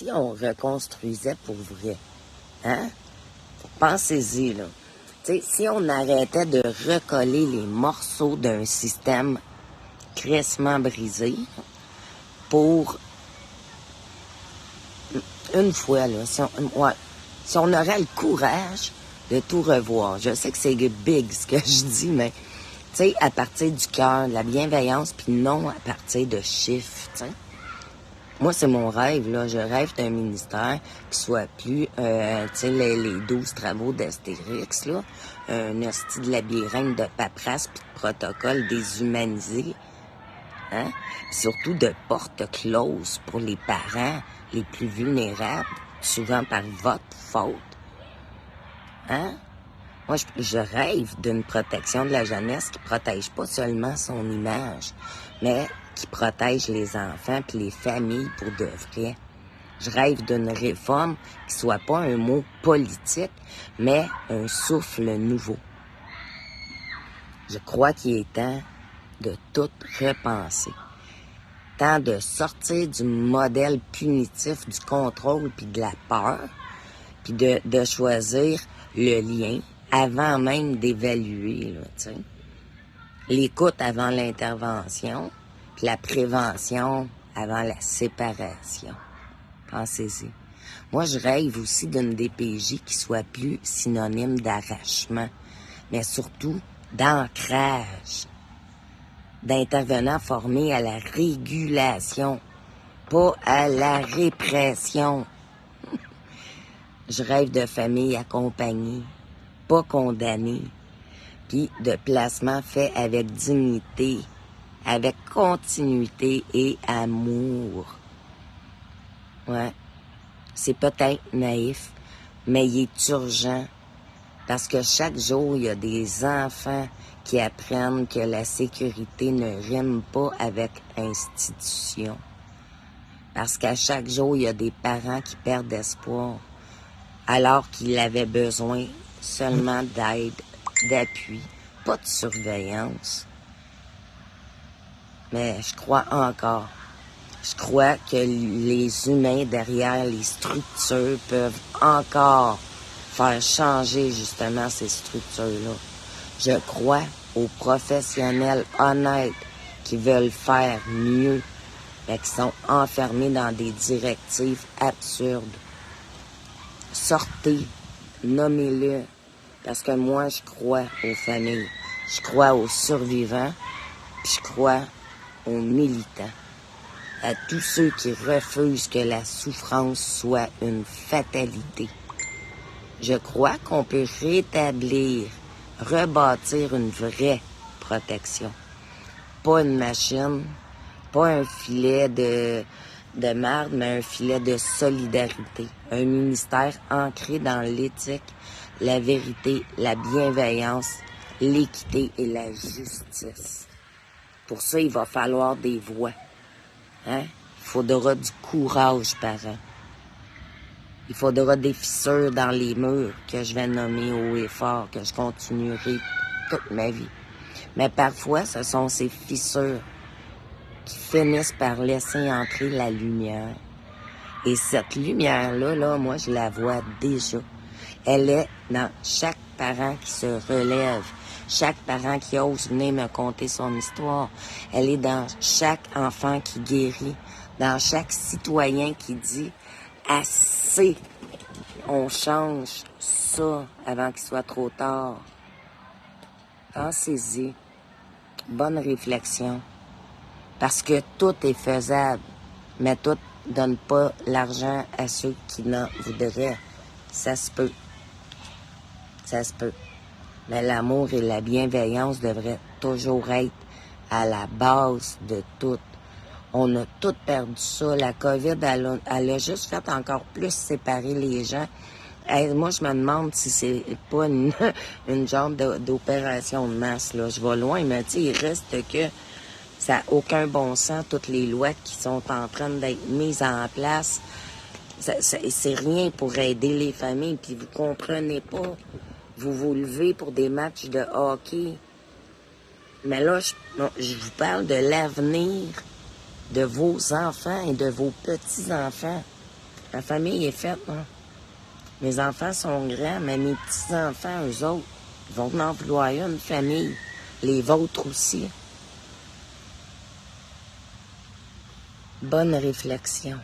si on reconstruisait pour vrai, hein? Pensez-y, là. Tu sais, si on arrêtait de recoller les morceaux d'un système crissement brisé pour une fois, là, si on aurait le courage de tout revoir. Je sais que c'est big ce que je dis, mais tu sais, à partir du cœur, de la bienveillance, puis non à partir de chiffres, tu sais. Moi, c'est mon rêve, là. Je rêve d'un ministère qui soit plus, tu sais, les 12 travaux d'Astérix, là. Un hostie de labyrinthe de paperasse puis de protocole déshumanisé. Hein? Puis surtout de portes closes pour les parents les plus vulnérables, souvent par votre faute. Hein? Moi, je rêve d'une protection de la jeunesse qui protège pas seulement son image, mais qui protège les enfants puis les familles pour de vrai. Je rêve d'une réforme qui soit pas un mot politique, mais un souffle nouveau. Je crois qu'il est temps de tout repenser. Temps de sortir du modèle punitif du contrôle puis de la peur, puis de choisir le lien avant même d'évaluer, là, tu sais. L'écoute avant l'intervention, puis la prévention avant la séparation. Pensez-y. Moi, je rêve aussi d'une DPJ qui soit plus synonyme d'arrachement, mais surtout d'ancrage, d'intervenants formés à la régulation, pas à la répression. Je rêve de familles accompagnées, pas condamnées, puis de placements faits avec dignité, avec continuité et amour. Ouais, c'est peut-être naïf, mais il est urgent, parce que chaque jour, il y a des enfants qui apprennent que la sécurité ne rime pas avec institution. Parce qu'à chaque jour, il y a des parents qui perdent espoir, alors qu'ils avaient besoin seulement d'aide, d'appui, pas de surveillance. Mais je crois encore. Je crois que les humains derrière les structures peuvent encore faire changer justement ces structures-là. Je crois aux professionnels honnêtes qui veulent faire mieux, mais qui sont enfermés dans des directives absurdes. Sortez, nommez-le, parce que moi, je crois aux familles, je crois aux survivants, puis je crois aux militants, à tous ceux qui refusent que la souffrance soit une fatalité. Je crois qu'on peut rétablir, rebâtir une vraie protection. Pas une machine, pas un filet de marde, mais un filet de solidarité. Un ministère ancré dans l'éthique, la vérité, la bienveillance, l'équité et la justice. Pour ça, il va falloir des voix. Hein? Il faudra du courage, parents. Il faudra des fissures dans les murs que je vais nommer haut et fort, que je continuerai toute ma vie. Mais parfois, ce sont ces fissures qui finissent par laisser entrer la lumière. Et cette lumière-là, là, moi, je la vois déjà. Elle est dans chaque parent qui se relève, chaque parent qui ose venir me conter son histoire. Elle est dans chaque enfant qui guérit, dans chaque citoyen qui dit « assez, on change ça avant qu'il soit trop tard ». Pensez-y, bonne réflexion, parce que tout est faisable, mais tout donne pas l'argent à ceux qui n'en voudraient. Ça se peut. Ça se peut. Mais l'amour et la bienveillance devraient toujours être à la base de tout. On a tout perdu ça. La COVID, elle a juste fait encore plus séparer les gens. Hey, moi, je me demande si c'est pas une genre d'opération de masse, là. Je vais loin, mais tu sais, il reste que ça n'a aucun bon sens, toutes les lois qui sont en train d'être mises en place. C'est rien pour aider les familles, puis vous comprenez pas. Vous vous levez pour des matchs de hockey. Mais là, je vous parle de l'avenir de vos enfants et de vos petits-enfants. La famille est faite, là. Mes enfants sont grands, mais mes petits-enfants, eux autres, ils vont en vouloir une famille. Les vôtres aussi. Bonne réflexion.